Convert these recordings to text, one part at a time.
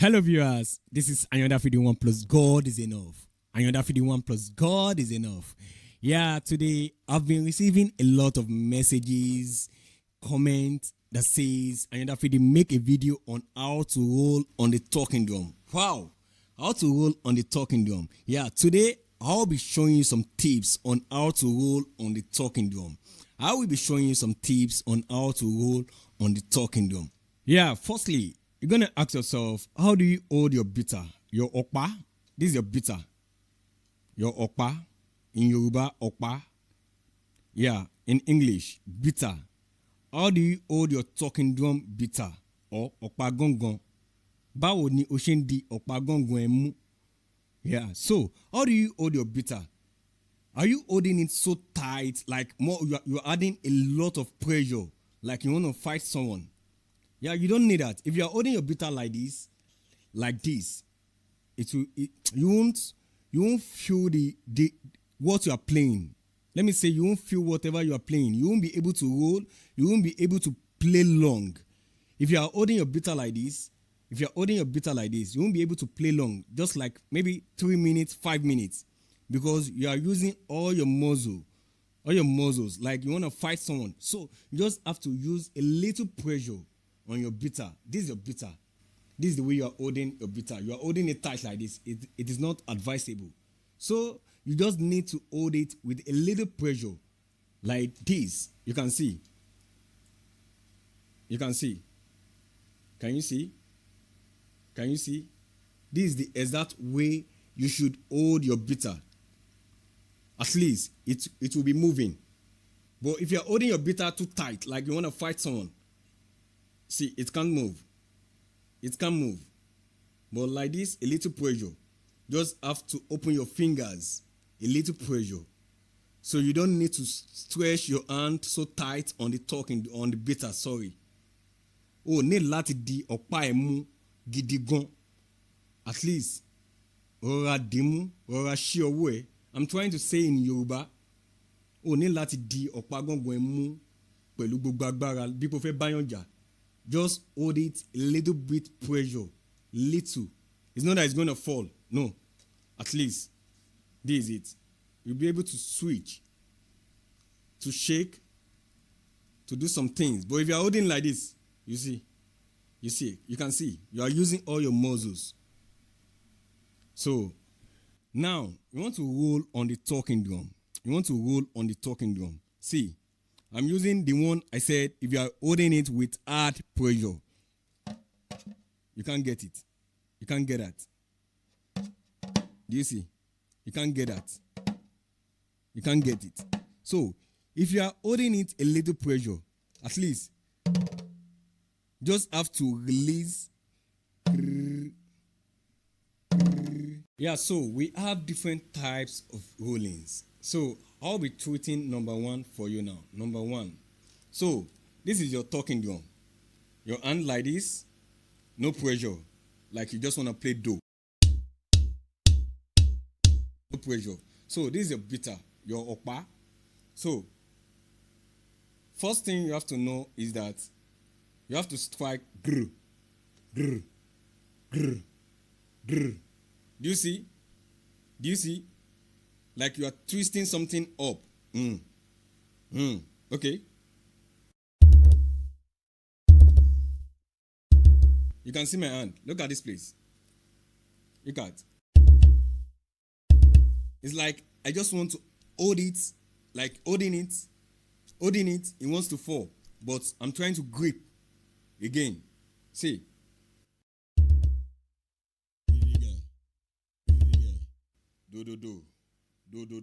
Hello, viewers. This is another video one plus God is enough. Another video one plus God is enough. Yeah, today I've been receiving a lot of messages, comments that says another video make a video on how to roll on the talking drum. Wow, how to roll on the talking drum. Yeah, today I'll be showing you some tips on how to roll on the talking drum. I will be showing you some tips on how to roll on the talking drum. Yeah, firstly, you're going to ask yourself, how do you hold your bitter? Your okpa? This is your bitter. Your okpa. In Yoruba, okpa. Yeah, in English, bitter. How do you hold your talking drum bitter? Or okpa gongon? Báwo ni o ṣe ń di okpa gongon ẹ mú? Yeah, so how do you hold your bitter? Are you holding it so tight, like you're adding a lot of pressure, like you want to fight someone? Yeah, you don't need that. If you are holding your bitter like this, you won't feel the what you are playing. Let me say, you won't feel whatever you are playing. You won't be able to roll. You won't be able to play long. If you are holding your bitter like this, you won't be able to play long. Just like maybe 3 minutes, 5 minutes, because you are using all your muscles. Like you want to fight someone, so you just have to use a little pressure on your bitter. This is your bitter. This is the way you are holding your bitter. You are holding it tight like this. It is not advisable. So you just need to hold it with a little pressure like this. You can see. Can you see? This is the exact way you should hold your bitter. At least it will be moving. But if you are holding your bitter too tight, like you want to fight someone, see, it can't move. But like this, a little pressure. Just have to open your fingers. A little pressure. So you don't need to stretch your hand so tight on the bitter, sorry. Oh, need láti di ọ̀pá ẹ̀ mú gidi gan. At least, rọra dìímú, rọra ṣí ọwọ́ ẹ̀. I'm trying to say in Yoruba, oh, need láti di ọ̀pá gangan ẹ̀ mú pẹ̀lú gbogbo agbára bí kò fẹ́ báyàn jà. Just hold it a little bit pressure. Little. It's not that it's going to fall. No. At least. This is it. You'll be able to switch, to shake, to do some things. But if you're holding like this, you can see. You are using all your muscles. So, now, you want to roll on the talking drum. See. I'm using the one I said, if you are holding it with hard pressure, you can't get it. You can't get that. Do you see? You can't get that. You can't get it. So, if you are holding it a little pressure, at least, just have to release. Yeah, so we have different types of rollings. So, I'll be tweeting number one for you now. Number one. So, this is your talking drum. Your hand like this, no pressure. Like you just want to play do. No pressure. So, this is your bitter, your okpa. So, first thing you have to know is that you have to strike grr, grr, grr, grr. Do you see? Like you are twisting something up. Okay. You can see my hand. Look at this place. Look at. It's like I just want to hold it. Like holding it. It wants to fall. But I'm trying to grip. Again. See.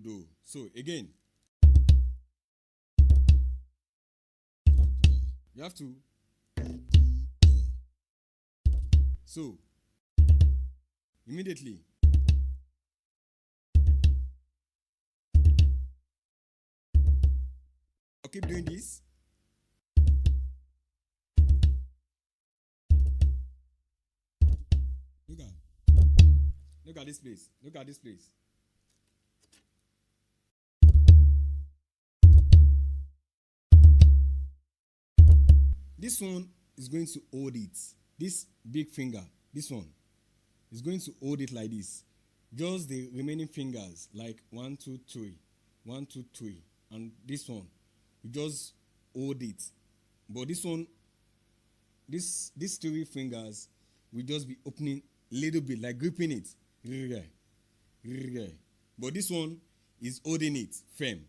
Do. So again, you have to. So immediately, I'll keep doing this. Look at this place. This one is going to hold it. This big finger, this one, is going to hold it like this. Just the remaining fingers, like 1, 2, 3, 1, 2, 3, and this one, you just hold it. But this one, these three fingers will just be opening a little bit, like gripping it. But this one is holding it firm.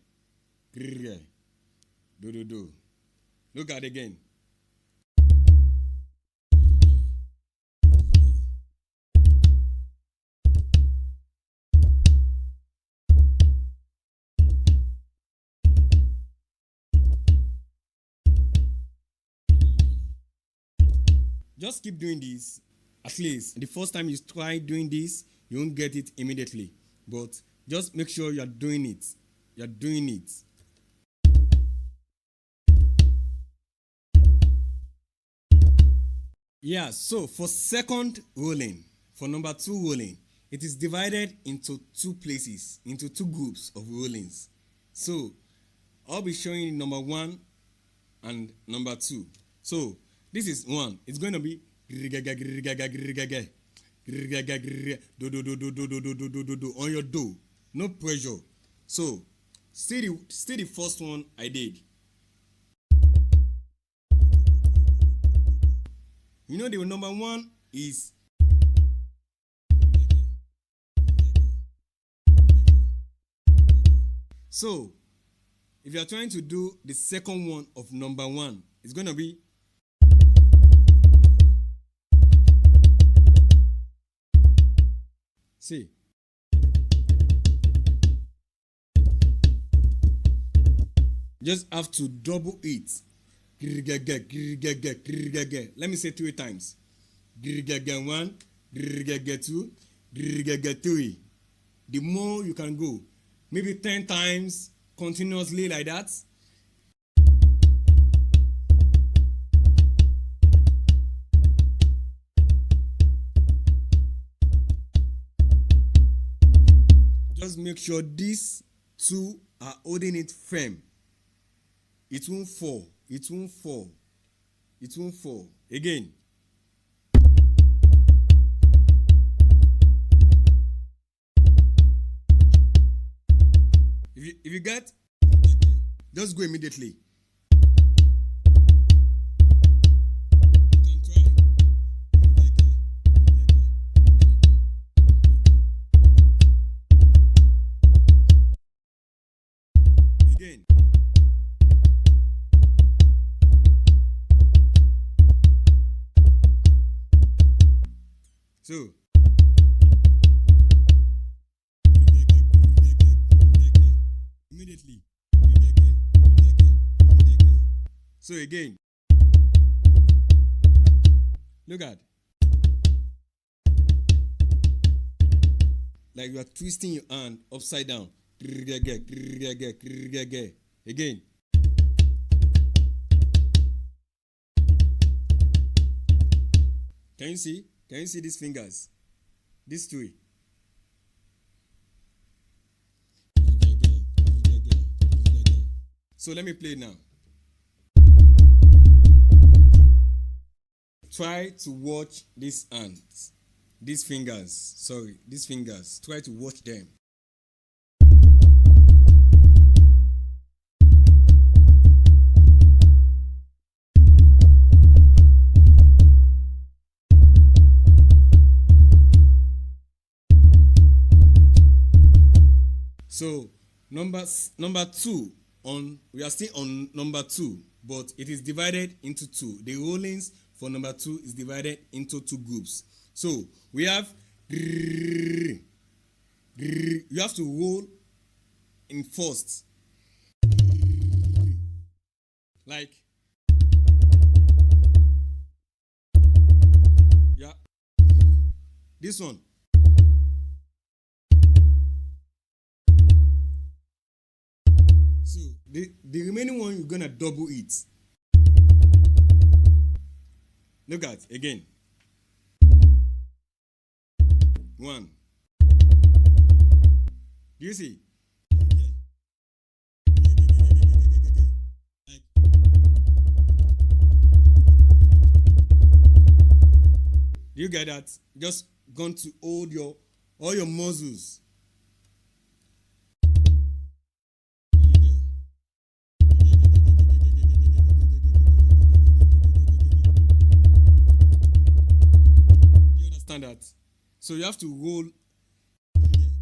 Do do do. Look at it again. Just keep doing this. At least the first time you try doing this, you won't get it immediately. But just make sure you're doing it. You're doing it. Yeah, so for second rolling, for number 2 rolling, it is divided into 2 places, into 2 groups of rollings. So I'll be showing you number 1 and number 2. So this is 1. It's going to be on your do. No pressure. So see the first one I did. You know the number 1 is so if you are trying to do the second one of number 1, it's going to be see. Just have to double it. Let me say 3 times. 1, 2, 3. The more you can go, maybe 10 times continuously like that. Just make sure these 2 are holding it firm. It won't fall. It won't fall. It won't fall. Again. If you get, just go immediately. You can try. Again. So immediately. So again. Look at. Like you are twisting your hand upside down. Again. Can you see? Can you see these fingers? These 3. So let me play now. Try to watch these hands, these fingers. Try to watch them. So number 2 we are still on number 2, but it is divided into 2. The rollings for number 2 is divided into 2 groups. So we have you have to roll in first, like yeah, this one. So the remaining one you're gonna double it. Look at again. 1. Do you see? Do you get that? Just going to hold all your muscles. You understand that? So you have to roll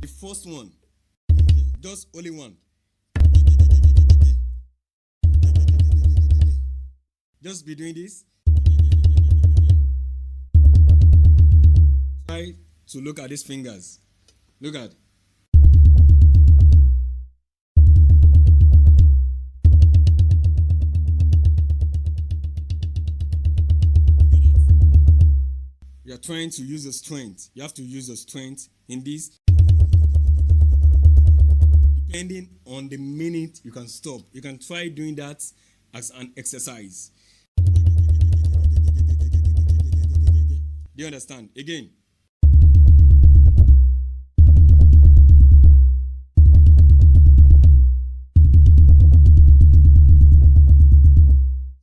the first one, just only one. Just be doing this. Try to look at these fingers. Look at. You are trying to use the strength. You have to use the strength in this. Depending on the minute, you can stop. You can try doing that as an exercise. Do you understand? Again.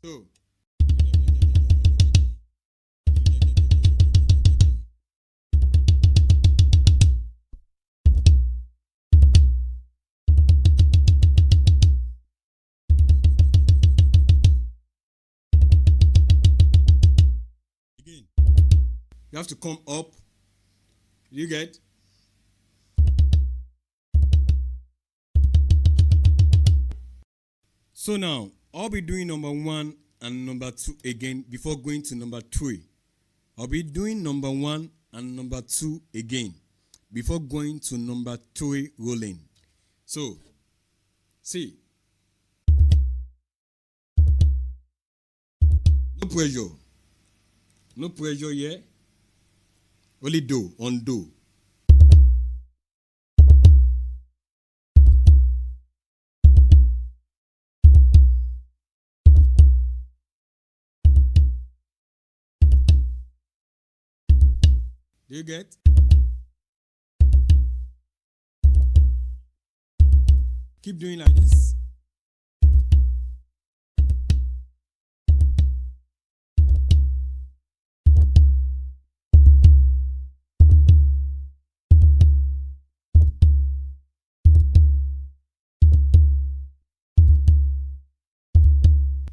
So. Again. You have to come up. You get? So now, I'll be doing number 1 and number 2 again before going to number 3. I'll be doing number 1 and number 2 again before going to number 3 rolling. So, see. No pressure. No pressure here. Only do, on do. Do you get? Keep doing like this.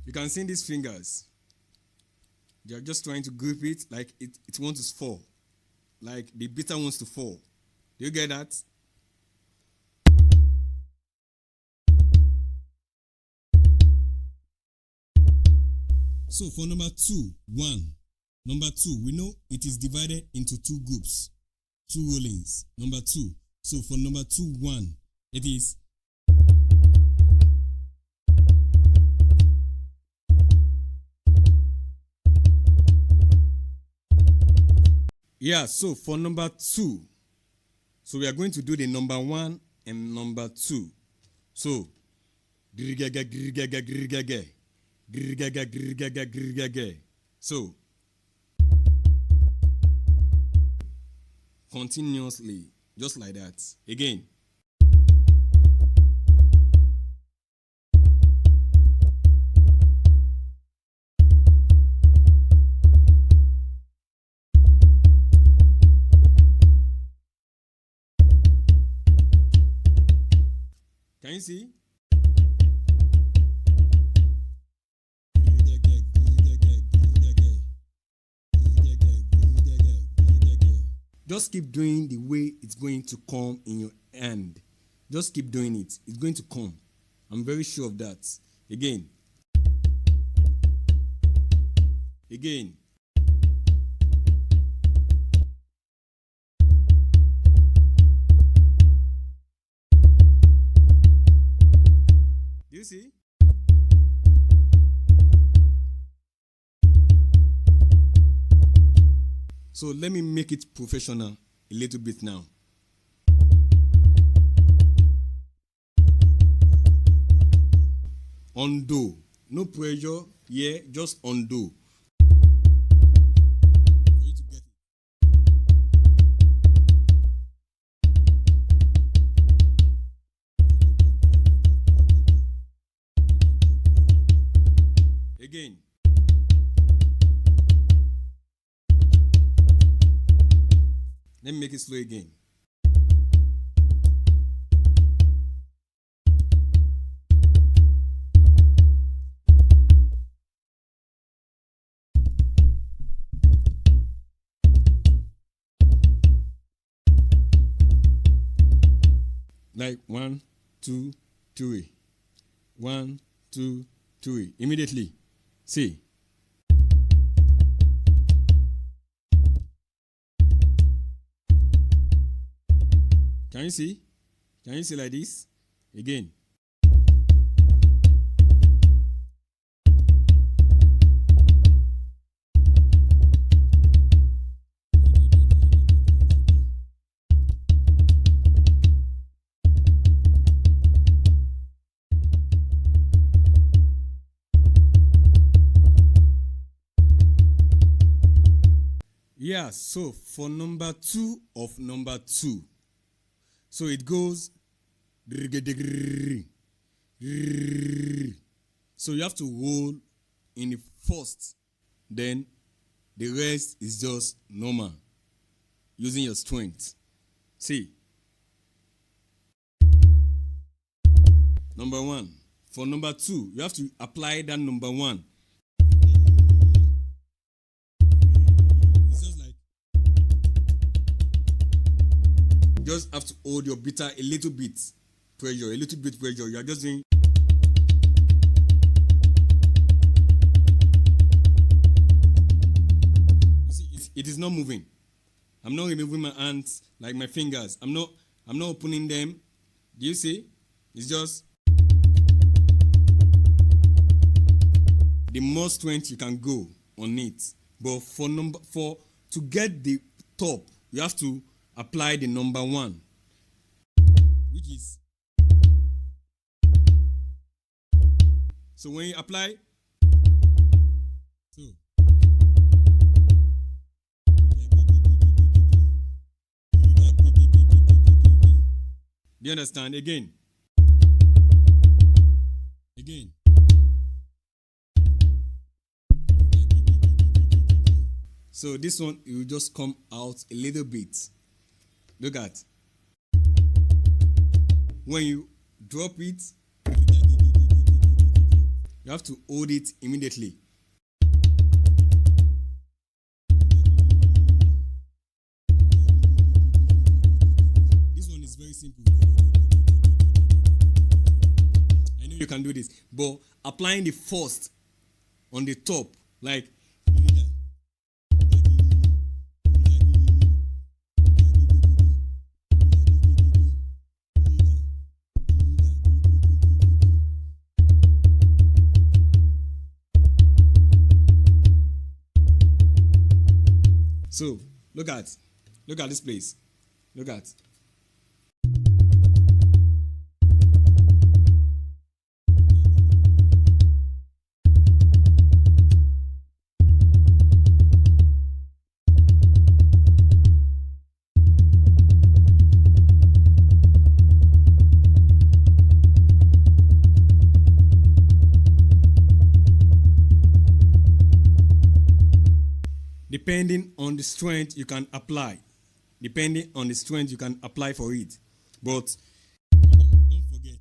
You can see these fingers. They are just trying to grip it like it wants to fall. Like the bitter wants to fall. Do you get that? So for number 2, 1. Number 2, we know it is divided into 2 groups. 2 rollings. Number 2. So for number 2, 1, it is. Yeah, so for number 2, so we are going to do the number 1 and number 2. So, so, continuously, just like that. Again. Can you see? Just keep doing the way it's going to come in your hand. Just keep doing it. It's going to come. I'm very sure of that. Again. Again. Do you see? So let me make it professional a little bit now. Undo. No pressure. Yeah, just undo. For you to get it. Again. Let me make it slow again. Like 1, 2, 3. 1, 2, 3. Immediately. See. Can you see? Can you see like this? Again. Yeah, so for number 2 of number 2, so it goes. So you have to roll in the first, then the rest is just normal, using your strength. See, number 1. For number 2, you have to apply that number 1. Just have to hold your beater a little bit pressure. You are just doing. You see, it is not moving. I'm not removing my hands like my fingers. I'm not opening them. Do you see? It's just the more strength you can go on it. But to get the top, you have to apply the number 1, which is. So when you apply, do you understand? Again. So this one, it will just come out a little bit. Look at. When you drop it, you have to hold it immediately. This one is very simple. I know you can do this, but applying the first on the top, like. So look at this place. Look at. Depending on the strength you can apply. For it. But don't forget.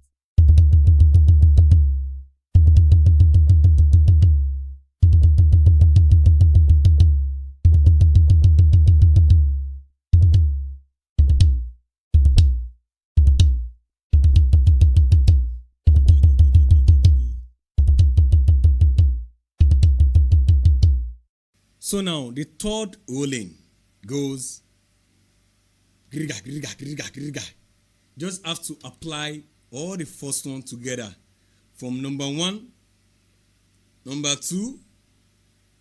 So now the third rolling goes. Just have to apply all the first one together from number 1, number 2,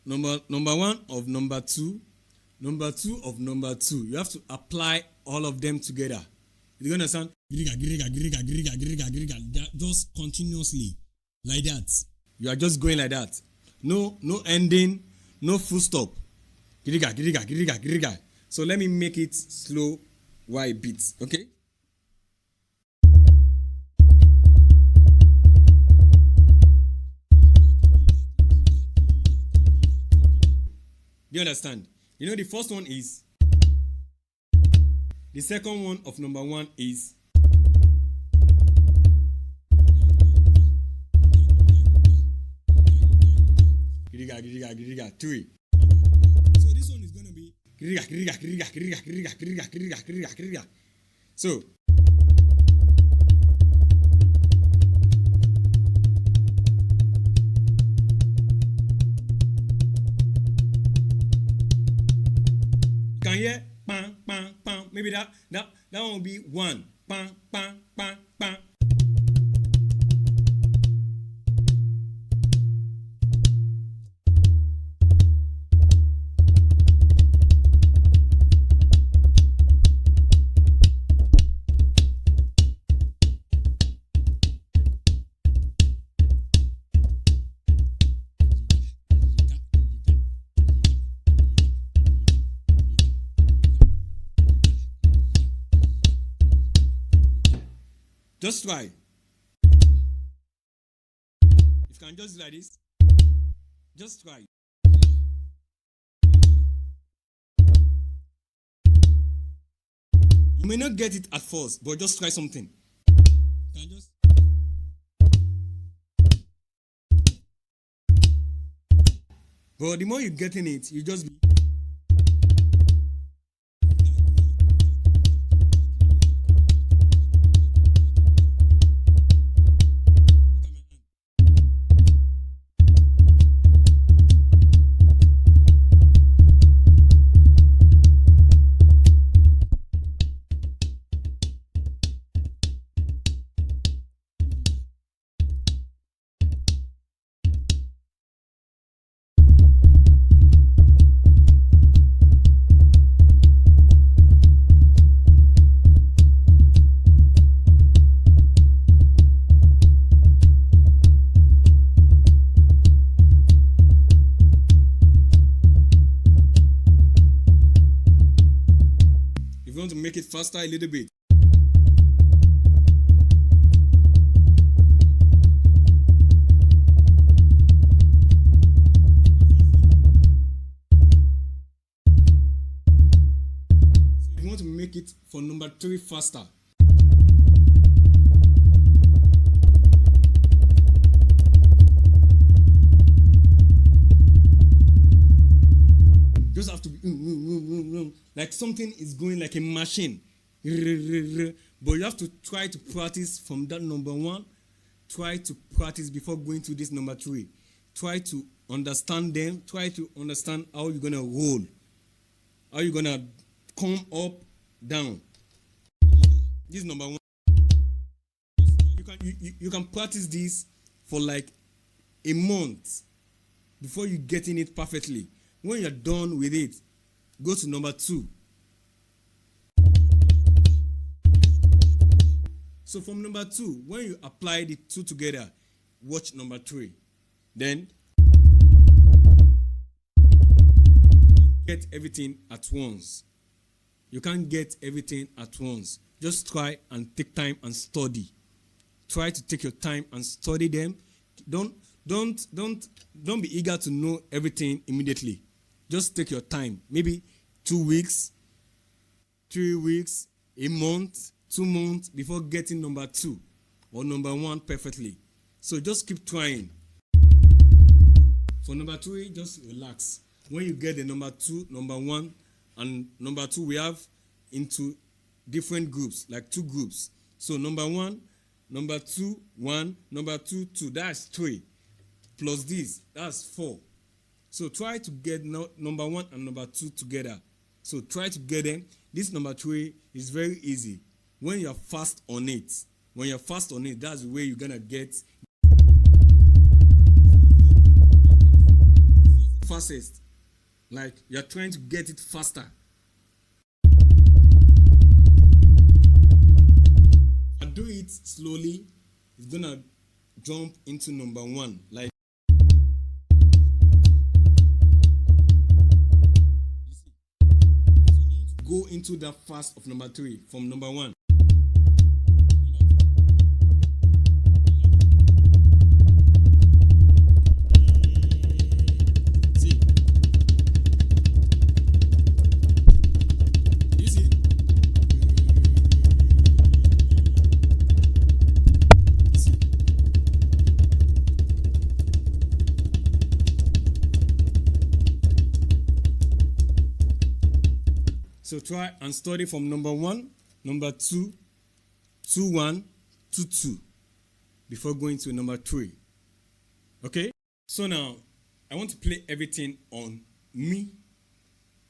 number 1 of number 2, number 2 of number 2. You have to apply all of them together. You understand? Just continuously like that. You are just going like that. No ending. No full stop. So let me make it slow while it beats, okay? Do you understand? You know the first one is. The second one of number 1 is Giriga, Giriga, Giriga, 3. So this one is going to be Giriga, Giriga, Giriga, Giriga, Giriga, Giriga, Giriga, Giriga, Giriga. So you can hear pam, pam, pam. Maybe that one will be 1. Pam, pam, pam, pam. Just try. If you can just do like this, just try. You may not get it at first, but just try something. You can just but the more you get in it, you just be if you want to make it faster a little bit. So if you want to make it for number 3 faster, just have to be like something is going like a machine. But you have to try to practice from that number 1. Try to practice before going to this number 3. Try to understand them. Try to understand how you're gonna roll, how you're gonna come up, down. This is number 1. You can practice this for like a month before you getting it perfectly. When you're done with it, go to number 2. So from number 2, when you apply the 2 together, watch number 3. Then get everything at once. You can't get everything at once. Just try and take time and study. Try to take your time and study them. Don't be eager to know everything immediately. Just take your time. Maybe 2 weeks, 3 weeks, a month, 2 months before getting number 2 or number 1 perfectly. So just keep trying. For number 3, just relax. When you get the number 2, number 1, and number 2, we have into different groups, like 2 groups. So number 1, number 2, 1, number 2, 2. That's 3. Plus this, that's 4. So try to get number 1 and number 2 together. So try to get them. This number 3 is very easy. When you're fast on it, that's the way you're gonna get fastest. Like you're trying to get it faster. If I do it slowly, it's gonna jump into number 1. Like go into that fast of number 3 from number 1. See? You see? So try and study from number 1, number 2, 2-1, 2-2 before going to number 3. Okay? So now, I want to play everything on me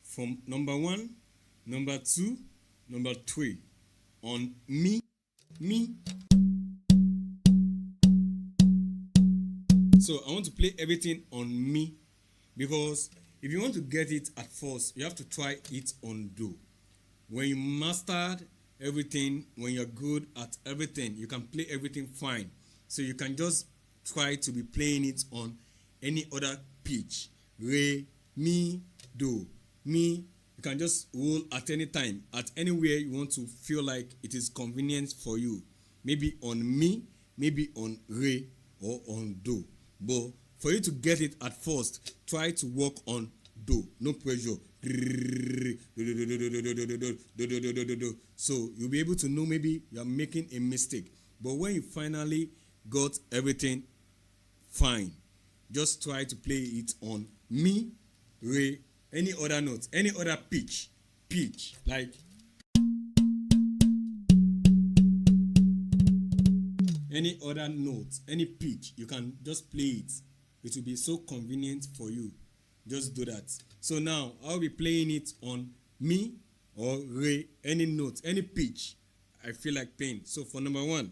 from number 1, number 2, number 3. On me. So I want to play everything on me, because if you want to get it at first, you have to try it on do. When you mastered everything, when you're good at everything, you can play everything fine. So you can just try to be playing it on any other pitch. Re, mi, do, mi. You can just roll at any time, at anywhere you want to feel like it is convenient for you. Maybe on mi, maybe on re, or on do. But for you to get it at first, try to work on do. No pressure. So you'll be able to know maybe you're making a mistake. But when you finally got everything fine, just try to play it on mi, re, any other note, any other pitch, like any other note, any pitch, you can just play it. It will be so convenient for you. Just do that. So now I'll be playing it on mi or re, any note, any pitch I feel like playing. So for number 1,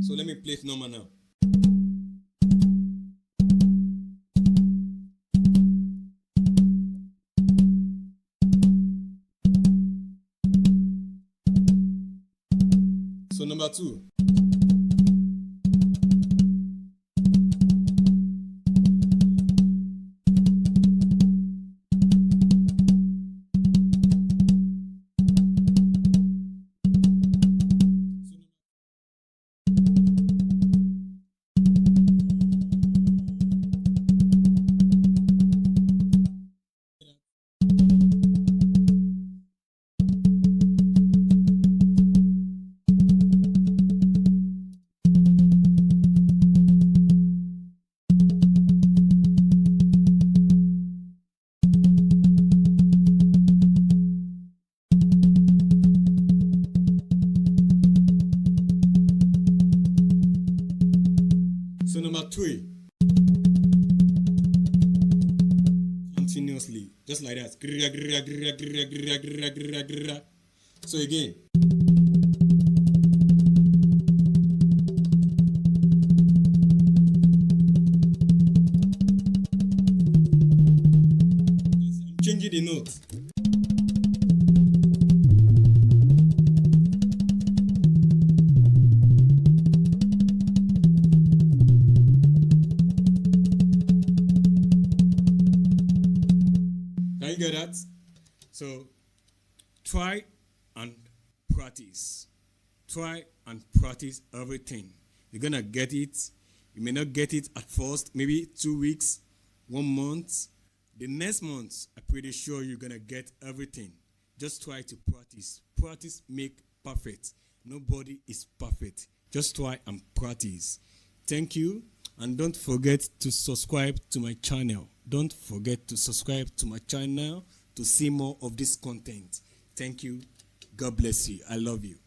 so let me play it normal now. So number 2. So number 3, continuously, just like that. So again. I'm changing the notes. Can you get that? So try and practice. Try and practice everything. You're gonna get it. You may not get it at first, maybe 2 weeks, 1 month. The next month, I'm pretty sure you're gonna get everything. Just try to practice. Practice make perfect. Nobody is perfect. Just try and practice. Thank you. And don't forget to subscribe to my channel. Don't forget to subscribe to my channel to see more of this content. Thank you. God bless you. I love you.